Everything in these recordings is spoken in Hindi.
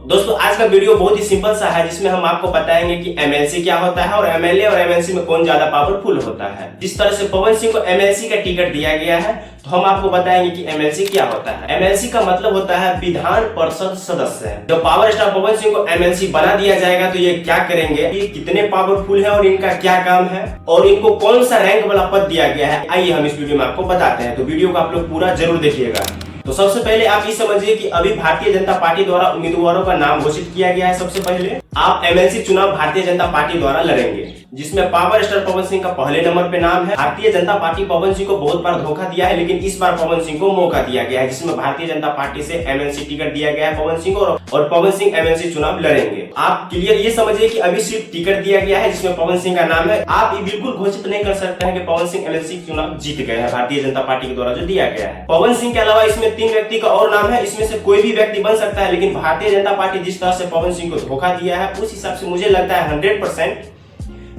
दोस्तों आज का वीडियो बहुत ही सिंपल सा है, जिसमें हम आपको बताएंगे कि एमएलसी क्या होता है और एमएलए और एमएलसी में कौन ज्यादा पावरफुल होता है। जिस तरह से पवन सिंह को एमएलसी का टिकट दिया गया है, तो हम आपको बताएंगे कि एमएलसी क्या होता है। एमएलसी का मतलब होता है विधान परिषद सदस्य। जब पावर स्टार पवन सिंह को एमएलसी बना दिया जाएगा तो ये क्या करेंगे, ये कितने पावरफुल है और इनका क्या काम है और इनको कौन सा रैंक वाला पद दिया गया है, आइए हम इस वीडियो में आपको बताते हैं। तो वीडियो को आप लोग पूरा जरूर देखिएगा। तो सबसे पहले आप ये समझिए कि अभी भारतीय जनता पार्टी द्वारा उम्मीदवारों का नाम घोषित किया गया है। सबसे पहले आप एमएलसी चुनाव भारतीय जनता पार्टी द्वारा लड़ेंगे, जिसमें पावर स्टार पवन सिंह का पहले नंबर पे नाम है। भारतीय जनता पार्टी पवन सिंह को बहुत बार धोखा दिया है, लेकिन इस बार पवन सिंह को मौका दिया गया है, जिसमें भारतीय जनता पार्टी से एमएलसी टिकट दिया गया है पवन सिंह को, और पवन सिंह एमएलसी चुनाव लड़ेंगे। आप क्लियर ये समझिए कि अभी सिर्फ टिकट दिया गया है जिसमें पवन सिंह का नाम है। आप ये बिल्कुल घोषित नहीं कर सकते हैं कि पवन सिंह एमएलसी चुनाव जीत गए हैं भारतीय जनता पार्टी के द्वारा जो दिया गया है। पवन सिंह के अलावा इसमें 3 व्यक्ति का और नाम है, इसमें से कोई भी व्यक्ति बन सकता है, लेकिन भारतीय जनता पार्टी जिस तरह से पवन सिंह को धोखा दिया है, उस हिसाब से मुझे लगता है 100%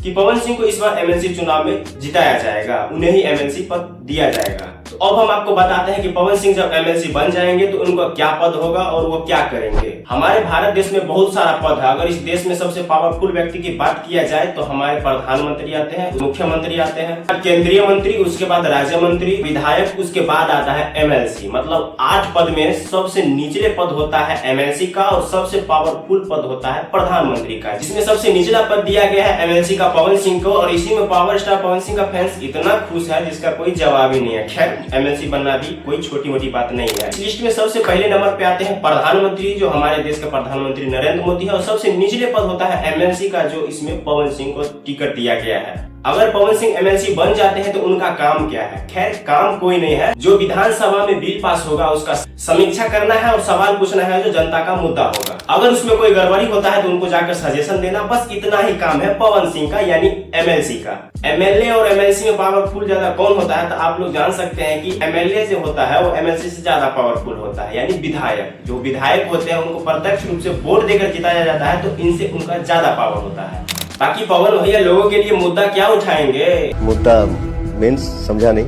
कि पवन सिंह को इस बार एमएलसी चुनाव में जिताया जाएगा, उन्हें ही एमएलसी पद दिया जाएगा। तो अब हम आपको बताते हैं कि पवन सिंह जब एमएलसी बन जाएंगे तो उनका क्या पद होगा और वो क्या करेंगे। हमारे भारत देश में बहुत सारा पद है। अगर इस देश में सबसे पावरफुल व्यक्ति की बात किया जाए तो हमारे प्रधानमंत्री आते हैं, मुख्यमंत्री आते हैं, केंद्रीय मंत्री, उसके बाद राज्य मंत्री, विधायक, उसके बाद आता है एमएलसी। मतलब 8 पद में सबसे निचले पद होता है एमएलसी का और सबसे पावरफुल पद होता है प्रधानमंत्री का, जिसमें सबसे निचला पद दिया गया है एमएलसी का पवन सिंह को। और इसी में पावर स्टार पवन सिंह का फैंस इतना खुश है जिसका कोई जवाब ही नहीं है। खैर, एमएलसी बनना भी कोई छोटी मोटी बात नहीं है। इस लिस्ट में सबसे पहले नंबर पे आते हैं प्रधानमंत्री, जो हमारे देश के प्रधानमंत्री नरेंद्र मोदी है, और सबसे निचले पद होता है एमएलसी का, जो इसमें पवन सिंह को टिकट दिया गया है। अगर पवन सिंह एमएलसी बन जाते हैं तो उनका काम क्या है? खैर, काम कोई नहीं है। जो विधानसभा में बिल पास होगा उसका समीक्षा करना है और सवाल पूछना है जो जनता का मुद्दा होगा। अगर उसमें कोई गड़बड़ी होता है तो उनको जाकर सजेशन देना, बस इतना ही काम है पवन सिंह का यानी एमएलसी का। एमएलए और एमएलसी में पावरफुल ज्यादा कौन होता है, तो आप लोग जान सकते हैं कि एमएलए जो होता है वो एमएलसी से ज्यादा पावरफुल होता है, यानी विधायक। जो विधायक होते हैं उनको प्रत्यक्ष रूप से वोट देकर जिताया जाता है, तो इनसे उनका ज्यादा पावर होता है। बाकी पवन भैया लोगों के लिए मुद्दा क्या उठाएंगे? मुद्दा मीन्स समझा नहीं।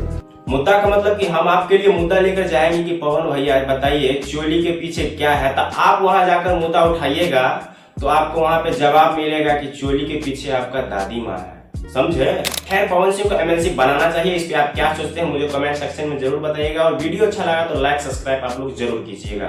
मुद्दा का मतलब कि हम आपके लिए मुद्दा लेकर जाएंगे कि पवन भैया बताइए चोली के पीछे क्या है, तो आप वहां जाकर मुद्दा उठाइएगा तो आपको वहां पे जवाब मिलेगा कि चोली के पीछे आपका दादी माँ है। समझे? खैर, पवन सिंह को एमएलसी बनाना चाहिए, इस पे आप क्या सोचते हैं मुझे कमेंट सेक्शन में जरूर बताइएगा। और वीडियो अच्छा लगा तो लाइक सब्सक्राइब आप लोग जरूर कीजिएगा।